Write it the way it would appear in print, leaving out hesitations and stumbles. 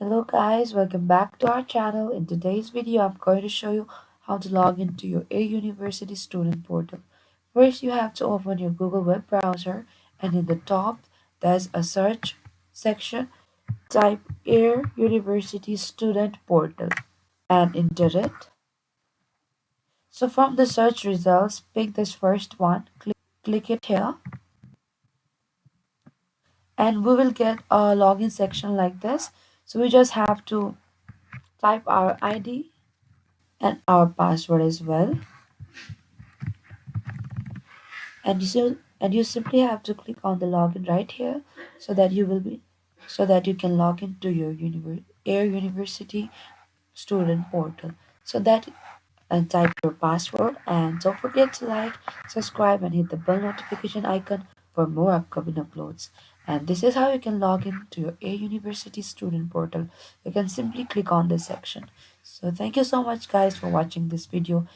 Hello guys, welcome back to our channel. In today's video, I'm going to show you how to log into your Air University student portal. First, you have to open your Google web browser and in the top, there's a search section. Type Air University student portal and enter it. So from the search results, pick this first one, click it here and we will get a login section like this. So we just have to type our ID and our password as well, and you simply have to click on the login right here so that you can log into your Air University student portal, so that and type your password, and don't forget to like, subscribe and hit the bell notification icon for more upcoming uploads. And this is how you can log in to your Air University student portal. You can simply click on this section. So thank you so much guys for watching this video,